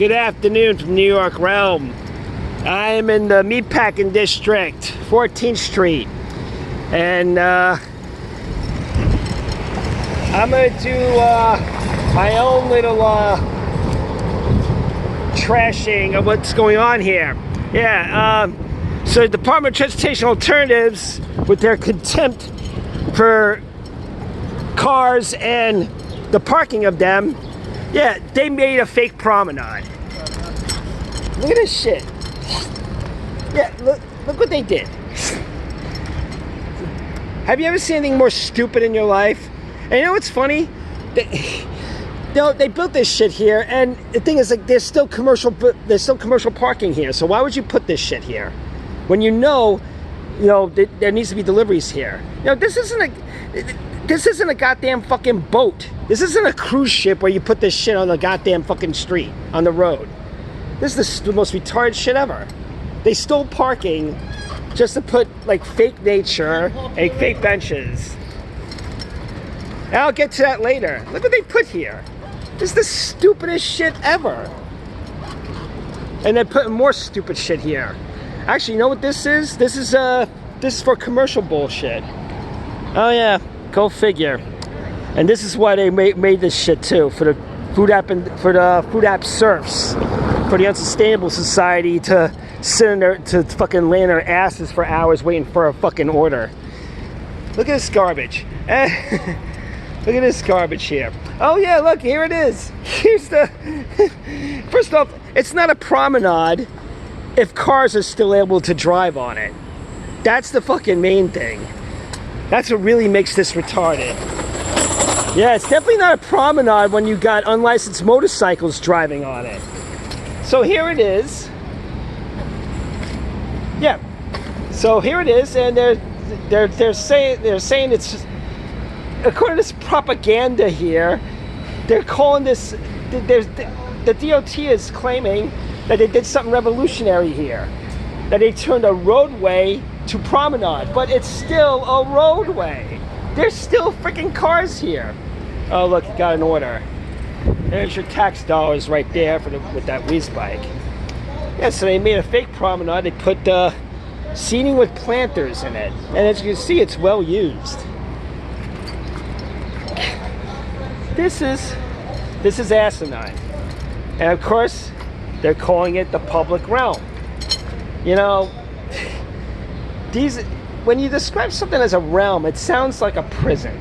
Good afternoon from New York Realm. I am in the Meatpacking District, 14th Street. And I'm going to do my own little trashing of what's going on here. Yeah, so the Department of Transportation Alternatives, with their contempt for cars and the parking of them, yeah, they made a fake promenade. Look at this shit. Yeah, look what they did. Have you ever seen anything more stupid in your life? And you know what's funny? They built this shit here, and the thing is, like, there's still commercial parking here. So why would you put this shit here when you know there needs to be deliveries here? This isn't a goddamn fucking boat. This isn't a cruise ship where you put this shit on the goddamn fucking street, on the road. This is the most retarded shit ever. They stole parking just to put, like, fake nature and fake benches. And I'll get to that later. Look what they put here. This is the stupidest shit ever. And they're putting more stupid shit here. Actually, you know what this is? This is for commercial bullshit. Oh yeah, go figure. And this is why they made this shit too, for the food app serfs, for the unsustainable society to sit in there, to fucking lay in their asses for hours waiting for a fucking order. Look at this garbage. Look at this garbage here. Oh yeah, look, here it is. Here's the... First off, it's not a promenade if cars are still able to drive on it. That's the fucking main thing. That's what really makes this retarded. Yeah, it's definitely not a promenade when you got unlicensed motorcycles driving on it. So here it is. Yeah. So here it is, and they're saying it's, according to this propaganda here, they're calling this, the DOT is claiming that they did something revolutionary here, that they turned a roadway to promenade, but it's still a roadway. There's still freaking cars here. Oh look, you got an order. There's your tax dollars right there with that Wheeze bike. Yeah, so they made a fake promenade. They put seating with planters in it, and as you can see, it's well used. This is asinine, and of course, they're calling it the public realm. When you describe something as a realm, it sounds like a prison.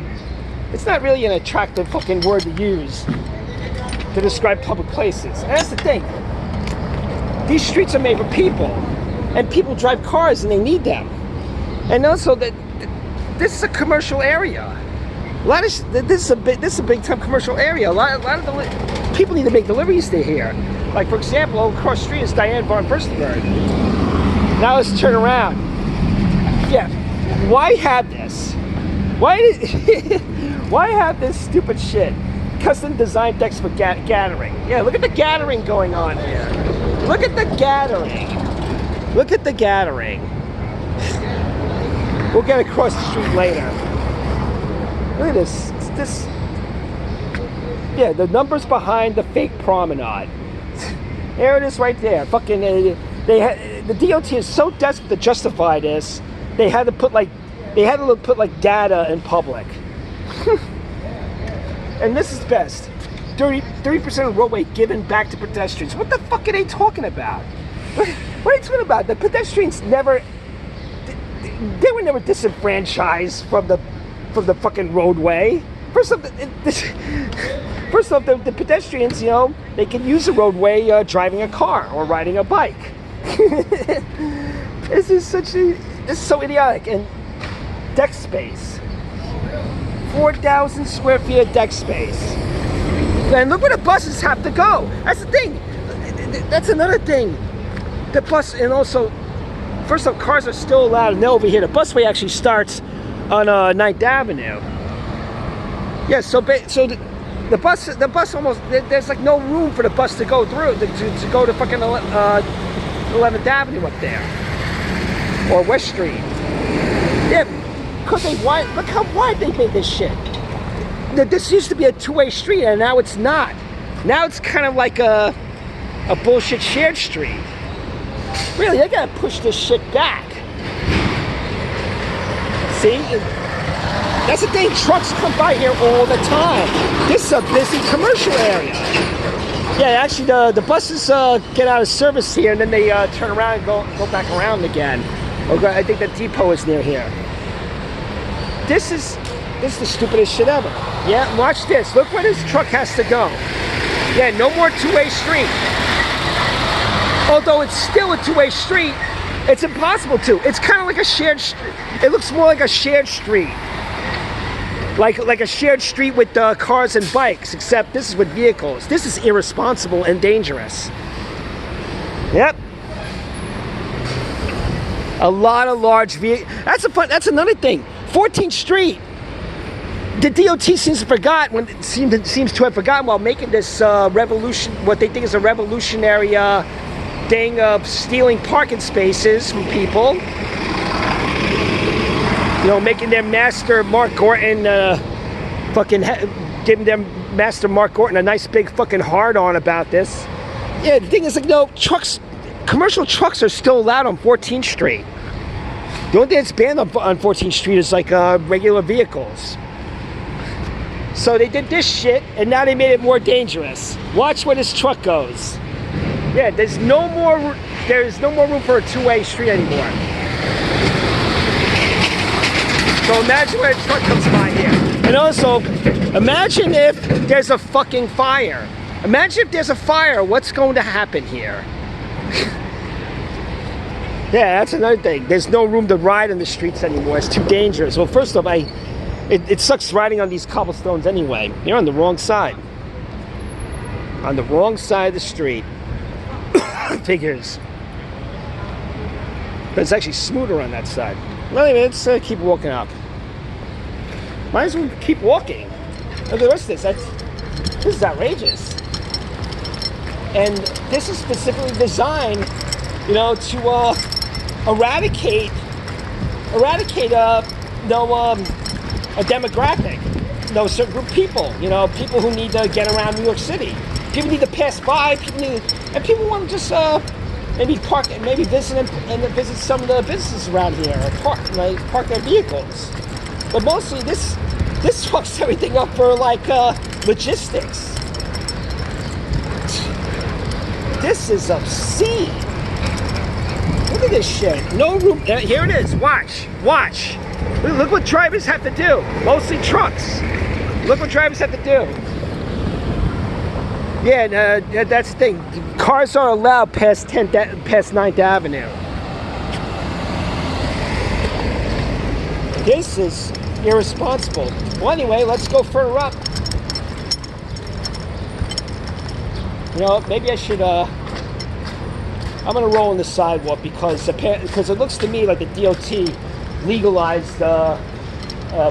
It's not really an attractive fucking word to use to describe public places. And that's the thing. These streets are made for people, and people drive cars and they need them. And also that this is a commercial area. This is a big time commercial area. A lot of people need to make deliveries to here. Like, for example, across the street is Diane von Furstenberg. Now let's turn around. Yeah, why have this? Why have this stupid shit? Custom designed decks for gathering. Yeah, look at the gathering going on here. Look at the gathering. Look at the gathering. We'll get across the street later. Look at this. Yeah, the numbers behind the fake promenade. There it is right there. Fucking, the DOT is so desperate to justify this. They had to put like data in public. And this is best. 30% of the roadway given back to pedestrians. What the fuck are they talking about? What are they talking about? The pedestrians they were never disenfranchised from the fucking roadway. First off, the pedestrians, they can use the roadway driving a car or riding a bike. This is so idiotic. And deck space. 4,000 square feet of deck space. And look where the buses have to go. That's the thing. That's another thing. The bus, and also, first off, cars are still allowed. And over here, the busway actually starts on 9th Avenue. Yeah, so the bus almost, there's like no room for the bus to go through, to go to fucking 11th Avenue up there. Or West Street. Yeah, because look how wide they made this shit. This used to be a two-way street, and now it's not. Now it's kind of like a a bullshit shared street. Really, they gotta push this shit back. See? That's the thing, trucks come by here all the time. This is a busy commercial area. Yeah, actually the buses get out of service here and then they turn around and go back around again. Okay, I think the depot is near here. This is the stupidest shit ever. Yeah, watch this. Look where this truck has to go. Yeah, no more two-way street. Although it's still a two-way street, it's impossible to. It's kind of like a shared street. It looks more like a shared street. Like a shared street with cars and bikes, except this is with vehicles. This is irresponsible and dangerous. Yep. A lot of large vehicles. That's another thing. 14th Street. The DOT seems to have forgotten while making this revolution, what they think is a revolutionary thing of stealing parking spaces from people. You know, making their master Mark Gorton giving them master Mark Gorton a nice big fucking hard-on about this. Yeah, the thing is, like, no, commercial trucks are still allowed on 14th Street. The only thing that's banned on 14th Street is like regular vehicles. So they did this shit, and now they made it more dangerous. Watch where this truck goes. Yeah, there's no more room for a two-way street anymore. So imagine when a truck comes by here. And also, imagine if there's a fucking fire. Imagine if there's a fire, what's going to happen here? Yeah, that's another thing. There's no room to ride on the streets anymore. It's too dangerous. Well, first off, it sucks riding on these cobblestones anyway. You're on the wrong side. On the wrong side of the street. Figures. But it's actually smoother on that side. Well, anyway, let's keep walking up. Might as well keep walking. Look at the rest of this. This is outrageous. And this is specifically designed, you know, to eradicate a demographic, you know, a certain group of people, you know, people who need to get around New York City. People need to pass by. People want to just maybe park and maybe visit some of the businesses around here, or park their vehicles. But mostly this fucks everything up for like logistics. This is obscene. Look at this shit. No room. Here it is. Watch. Look what drivers have to do. Mostly trucks. Look what drivers have to do. Yeah, that's the thing. Cars aren't allowed past 9th Avenue. This is irresponsible. Well, anyway, let's go further up. You know, maybe I should. I'm gonna roll on the sidewalk because it looks to me like the DOT legalized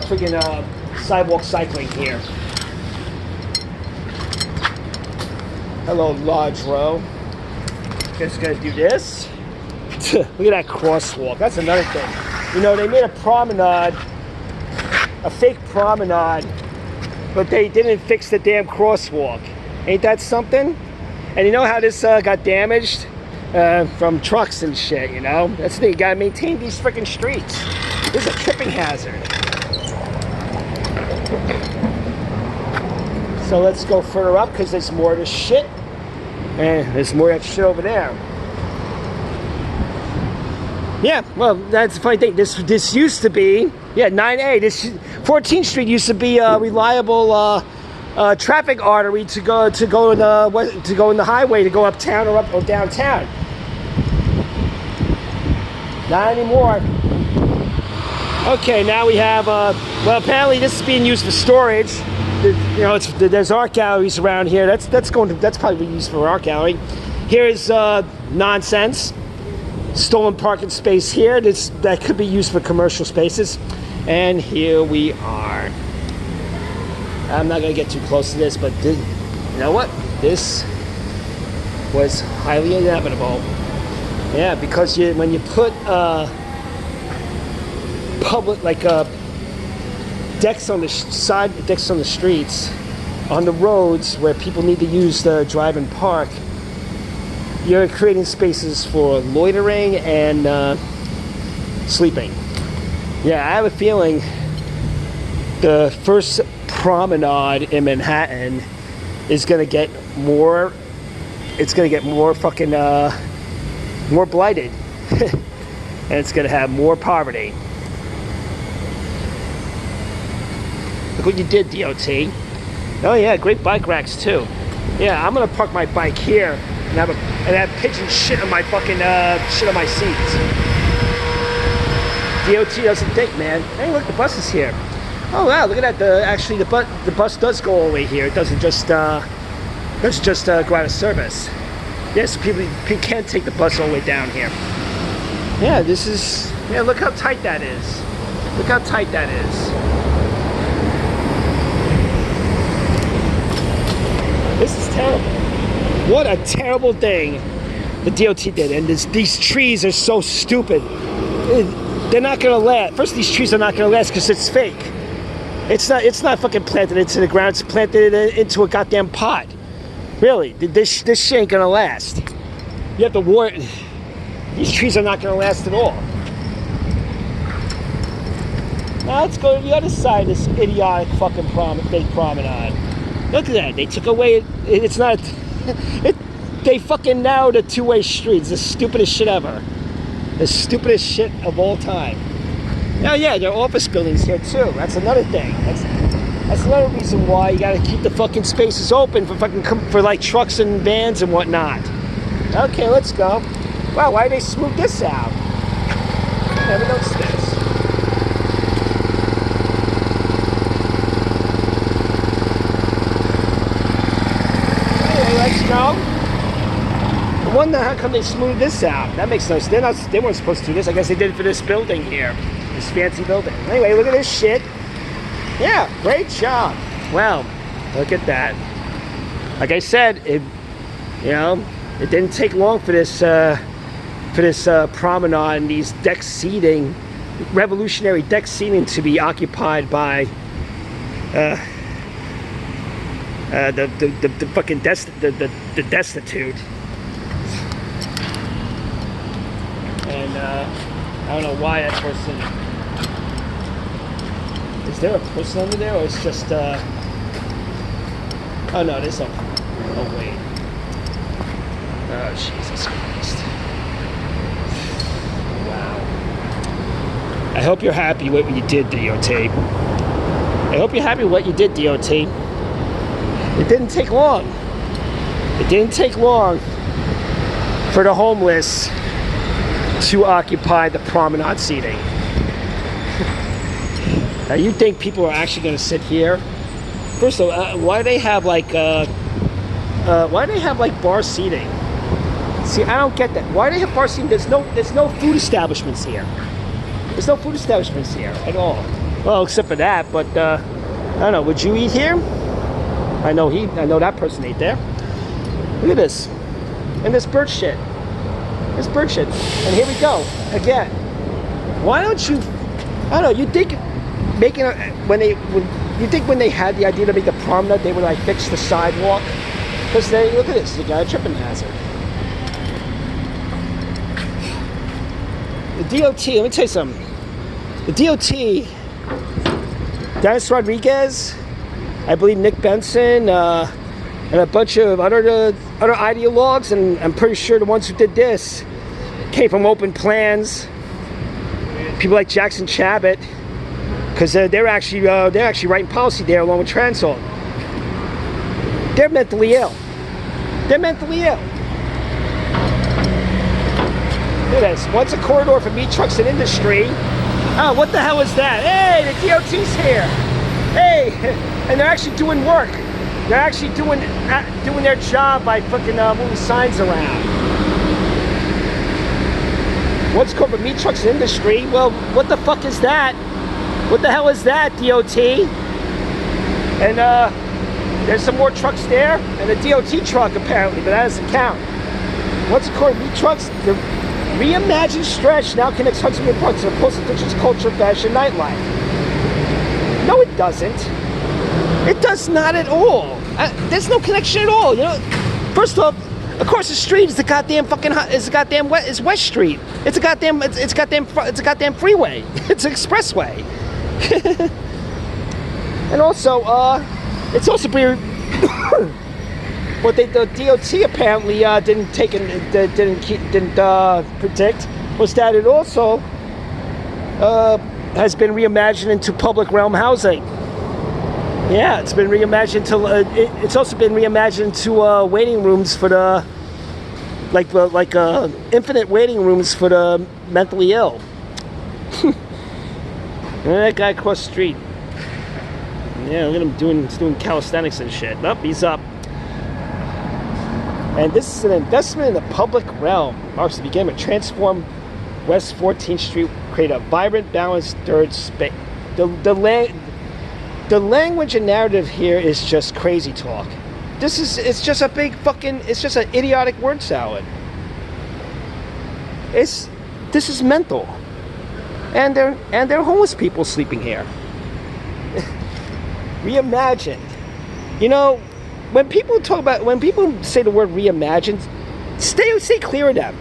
friggin' sidewalk cycling here. Hello, large row. Just gonna do this. Look at that crosswalk. That's another thing. You know, they made a promenade, a fake promenade, but they didn't fix the damn crosswalk. Ain't that something? And you know how this got damaged? From trucks and shit, you know? That's the thing, you gotta maintain these freaking streets. This is a tripping hazard. So let's go further up because there's more of this shit. And there's more of that shit over there. Yeah, well, that's the funny thing. This used to be, 9A. This 14th Street used to be a reliable traffic artery to go in the highway to go uptown or downtown. Not anymore. Okay, now we have. Well, apparently this is being used for storage. You know, there's art galleries around here. That's probably used for art gallery. Here is nonsense. Stolen parking space here. That could be used for commercial spaces. And here we are. I'm not gonna get too close to this, but you know what? This was highly inevitable. Yeah, because when you put public decks on the decks on the streets, on the roads where people need to use the drive and park, you're creating spaces for loitering and sleeping. Yeah, I have a feeling the first promenade in Manhattan is going to get more. It's going to get more fucking more blighted, and it's going to have more poverty. Look what you did, DOT. Oh yeah, great bike racks too. Yeah, I'm gonna park my bike here and have pigeon shit on my fucking shit on my seats. DOT doesn't think, man. Hey, look, the bus is here. Oh wow, look at that. Actually, the bus does go all the way here. It doesn't just go out of service. Yes, people can't take the bus all the way down here. Yeah, this is. Yeah, look how tight that is. Look how tight that is. This is terrible. What a terrible thing the DOT did. And these trees are so stupid. They're not gonna last. First, these trees are not gonna last because it's fake. It's not fucking planted into the ground. It's planted into a goddamn pot. Really, this shit ain't gonna last. You have to warn. These trees are not gonna last at all. Now let's go to the other side of this idiotic fucking fake promenade. Look at that. They took away. It's not. They fucking narrowed a two-way street. It's the stupidest shit ever. The stupidest shit of all time. Oh yeah, there are office buildings here too. That's another thing. That's another reason why you gotta keep the fucking spaces open for like trucks and vans and whatnot. Okay, let's go. Wow, why did they smooth this out? I never noticed this. Let's go. I wonder how come they smoothed this out. That makes no sense. They weren't supposed to do this. I guess they did it for this building here. This fancy building. Anyway, look at this shit. Yeah, great job. Well, look at that. Like I said, it didn't take long for this promenade and these deck seating, revolutionary deck seating to be occupied by the fucking the destitute. And I don't know why that person. Is there a person under there, or it's just oh no, there's a. Oh wait. Oh Jesus Christ. Wow. I hope you're happy with what you did, DOT. I hope you're happy with what you did, DOT. It didn't take long. It didn't take long for the homeless to occupy the promenade seating. Now you think people are actually going to sit here? First of all, why do they have like bar seating? See, I don't get that. Why do they have bar seating? There's no food establishments here. There's no food establishments here at all. Well, except for that. But I don't know. Would you eat here? I know that person ate there. Look at this. And this bird shit. This bird shit. And here we go. Again. Why don't you, I don't know, you think when they had the idea to make the promenade, they would like fix the sidewalk? Because they, look at this, you got a tripping hazard. The DOT, let me tell you something. The DOT, Dennis Rodriguez, I believe Nick Benson, and a bunch of other ideologues, and I'm pretty sure the ones who did this came from open plans. People like Jackson Chabot, because they're actually writing policy there along with Transall. They're mentally ill. They're mentally ill. Look at this. Once a corridor for meat trucks and industry. Oh, what the hell is that? Hey, the DOT's here. Hey, and they're actually doing work. They're actually doing their job by fucking moving signs around. What's called for meat trucks and industry? Well, what the fuck is that? What the hell is that, DOT? And there's some more trucks there, and a DOT truck apparently, but that doesn't count. What's called meat trucks? The reimagined stretch now connects Hudson Park to the post-indigenous culture, fashion, nightlife. No, it doesn't. It does not at all. There's no connection at all. You know, first off, Across the street is the goddamn fucking is West Street. It's a goddamn freeway. It's an expressway. And also it's also pretty. What the DOT apparently didn't predict was that it also has been reimagined into public realm housing. Yeah, it's been reimagined to. It's also been reimagined to waiting rooms for the, infinite waiting rooms for the mentally ill. And that guy across the street. Yeah, look at him doing calisthenics and shit. Nope, he's up. And this is an investment in the public realm. Marks the beginning of transform West 14th Street, create a vibrant, balanced third space. The language and narrative here is just crazy talk. It's just a big fucking, it's just an idiotic word salad. This is mental. And there are homeless people sleeping here. Reimagined. You know, when people say the word reimagined, stay clear of them.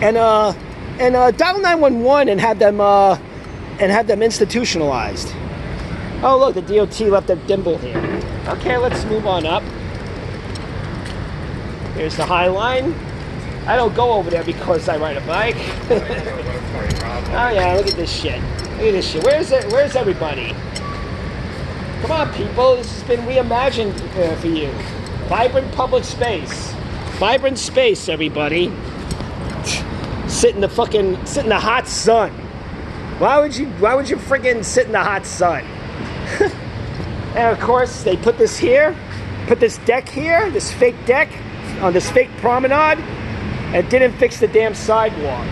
And dial 911 and have them institutionalized. Oh look, the DOT left a dimple here. Okay, let's move on up. Here's the High Line. I don't go over there because I ride a bike. Oh yeah, look at this shit. Look at this shit. Where's everybody? Come on, people. This has been reimagined for you. Vibrant public space. Vibrant space, everybody. Sit in the hot sun. Why would you friggin' sit in the hot sun? And of course, they put this here, put this deck here, this fake deck on this fake promenade, and didn't fix the damn sidewalk.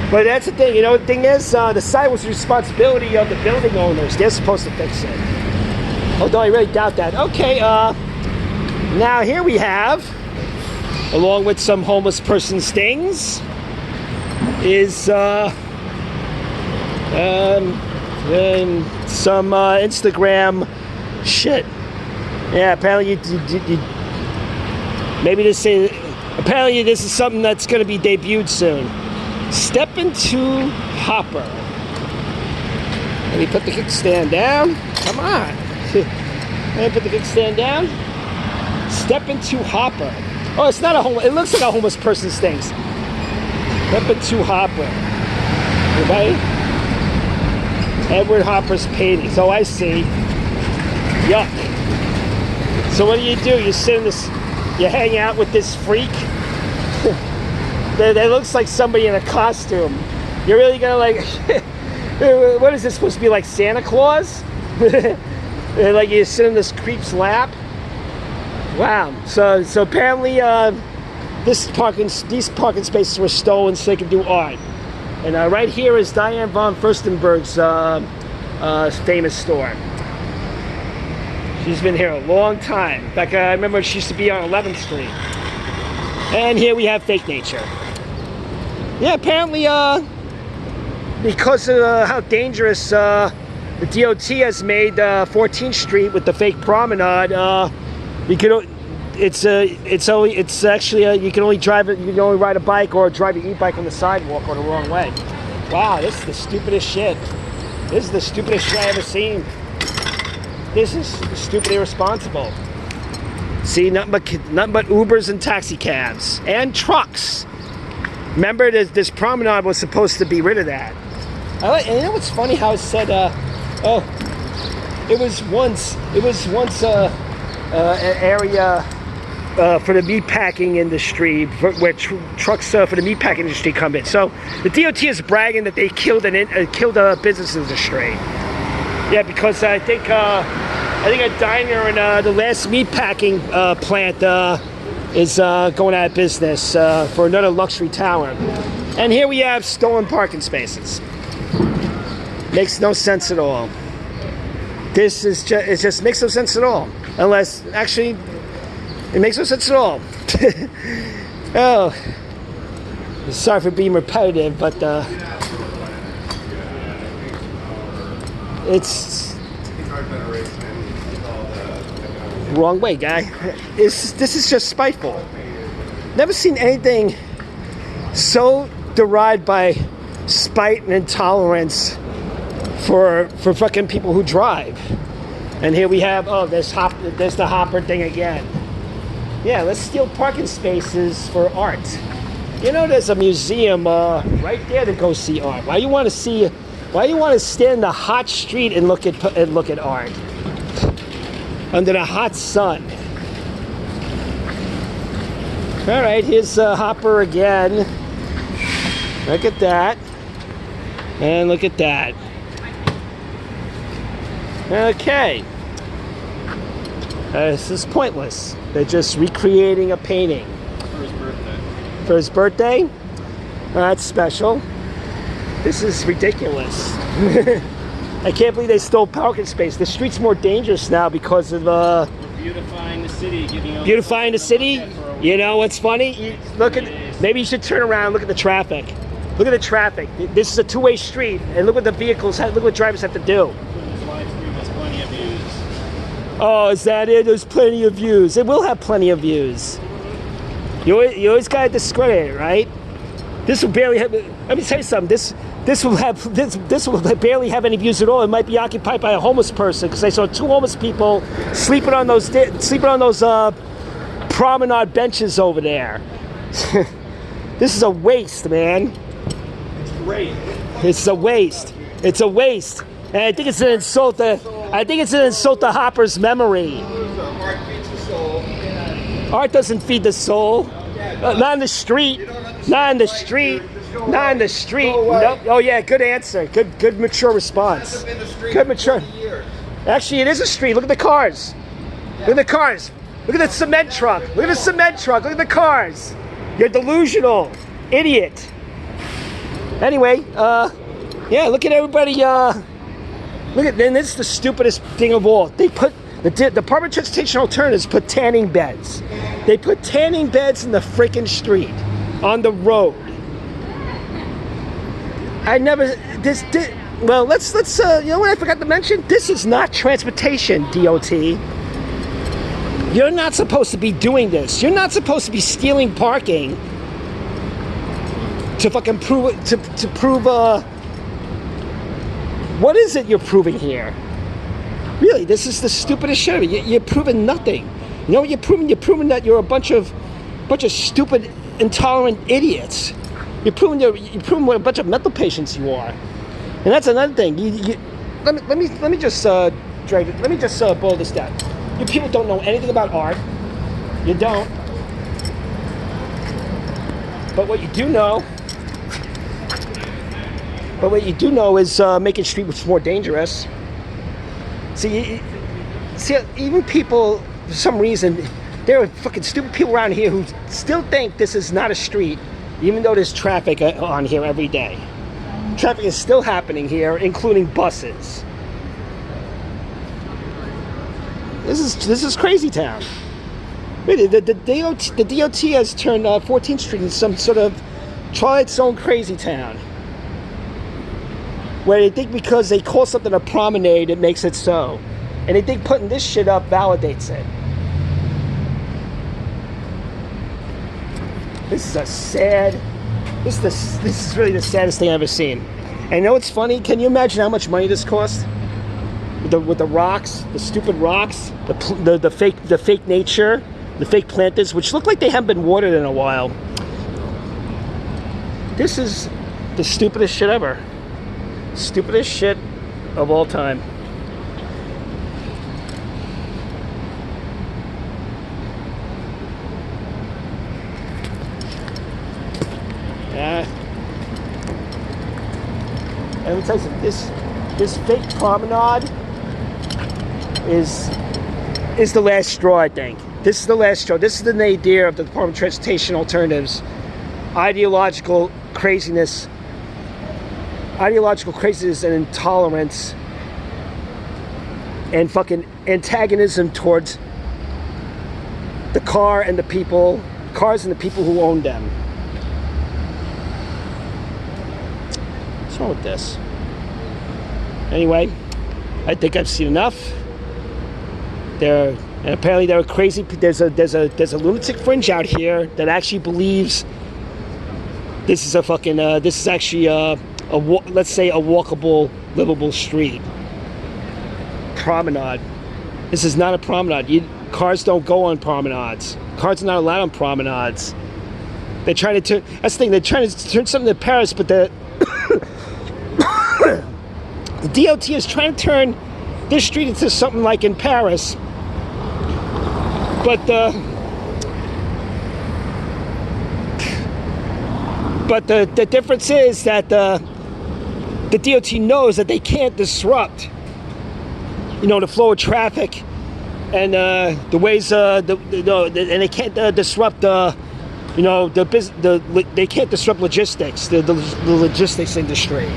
But that's the thing, you know, the thing is, the sidewalk's the responsibility of the building owners. They're supposed to fix it. Although I really doubt that. Okay, now here we have, along with some homeless person's things, is some Instagram shit. Yeah, apparently apparently this is something that's going to be debuted soon. Step into Hopper. Let me put the kickstand down. Come on. Let me put the kickstand down. Step into Hopper. Oh, it's not a homeless. It looks like a homeless person's things. Step into Hopper. Everybody? Edward Hopper's paintings. Oh, I see. Yuck. So what do? You sit in this. You hang out with this freak. That looks like somebody in a costume. You're really gonna like. What is this supposed to be, like Santa Claus? Like you sit in this creep's lap. Wow. So apparently these parking spaces were stolen so they could do art. And right here is Diane von Furstenberg's famous store. She's been here a long time. In fact, I remember she used to be on 11th Street. And here we have Fake Nature. Yeah, apparently, because of how dangerous the DOT has made 14th Street with the fake promenade, you can only ride a bike or drive your e-bike on the sidewalk or the wrong way. Wow, this is the stupidest shit. This is the stupidest shit I ever seen. This is stupid irresponsible. See, nothing but Ubers and taxi cabs and trucks. Remember, this promenade was supposed to be rid of that. And you know what's funny? How it said, it was once an area for the meatpacking industry, where trucks for the meatpacking industry come in. So the DOT is bragging that they killed a business industry. Yeah, because I think a diner in the last meatpacking plant is going out of business for another luxury tower. And here we have stolen parking spaces. Makes no sense at all. It just makes no sense at all. Unless, actually, it makes no sense at all. Oh, sorry for being repetitive, but Wrong way, guy. This is just spiteful. Never seen anything so derived by spite and intolerance for fucking people who drive. And here we have, oh, there's the Hopper thing again. Yeah, let's steal parking spaces for art. You know, there's a museum right there to go see art. Why you want to stand in the hot street and look at art under the hot sun? All right, here's Hopper again. Look at that, and look at that. Okay, this is pointless. They're just recreating a painting. For his birthday? That's special. This is ridiculous. I can't believe they stole parking space. The street's more dangerous now because of We're beautifying the city. Beautifying the city? You know what's funny? Maybe you should turn around and look at the traffic. Look at the traffic. This is a two-way street, and look what the vehicles have, look what drivers have to do. There's plenty of views. Oh, is that it? There's plenty of views. It will have plenty of views. You always gotta discredit it, right? This will barely have. Let me tell you something. This will barely have any views at all. It might be occupied by a homeless person because I saw 2 homeless people sleeping on those promenade benches over there. This is a waste, man. It's great. It's a waste. It's a waste, and I think it's an insult to. I think it's an insult to Hopper's memory. Art feeds the soul. Art doesn't feed the soul. Not in the street. Not in the street. Not in the street. Nope. Oh yeah, good answer. Good mature response. Good mature. Actually, it is a street. Look at the cars. Look at the cars. Look at the cement truck. Look at the cement truck. Look at the cars. You're delusional, idiot. Anyway, yeah. Look at everybody. Look at. Then this is the stupidest thing of all. They put. The Department of Transportation Alternatives put tanning beds. They put tanning beds in the freaking street, on the road. Well, let's you know what I forgot to mention? This is not transportation, DOT. You're not supposed to be doing this. You're not supposed to be stealing parking to fucking prove what is it you're proving here? Really, this is the stupidest shit. You're proving nothing. You know what you're proving? You're proving that you're a bunch of stupid, intolerant idiots. You're proving what a bunch of mental patients you are. And that's another thing. Let me just boil this down. You people don't know anything about art. You don't. But what you do know is making streets more dangerous. See, even people, for some reason, there are fucking stupid people around here who still think this is not a street, even though there's traffic on here every day. Traffic is still happening here, including buses. This is crazy town. Really, the DOT has turned 14th Street into some sort of Twilight Zone crazy town, where they think because they call something a promenade, it makes it so. And they think putting this shit up validates it. This is really the saddest thing I've ever seen. And you know what's funny? Can you imagine how much money this cost? With the rocks, the stupid rocks, the fake nature, the fake planters, which look like they haven't been watered in a while. This is the stupidest shit ever. Stupidest shit of all time. And let me tell you something, this fake promenade is the last straw, I think. This is the last straw. This is the nadir of the Department of Transportation Alternatives. Ideological craziness and intolerance and fucking antagonism towards the cars and the people who own them. What's wrong with this? Anyway, I think I've seen enough. They're And apparently there are crazy. There's a lunatic fringe out here that actually believes this is a fucking. This is actually let's say a walkable, livable street. Promenade. This is not a promenade. Cars don't go on promenades. Cars are not allowed on promenades. They're trying to turn. That's the thing. They're trying to turn something to Paris, but the DOT is trying to turn this street into something like in Paris. But the difference is that the DOT knows that they can't disrupt, the flow of traffic and the ways and they can't disrupt they can't disrupt logistics, the logistics industry.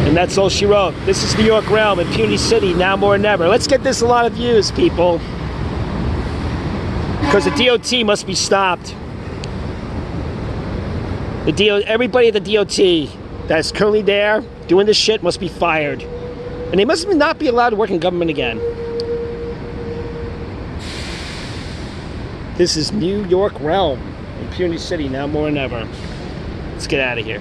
And that's all she wrote. This is New York Realm, Impunity City, now more than ever. Let's get this a lot of views, people, because the DOT must be stopped. Everybody at the DOT that's currently there doing this shit must be fired. And they must not be allowed to work in government again. This is New York Realm, Impunity City, now more than ever. Let's get out of here.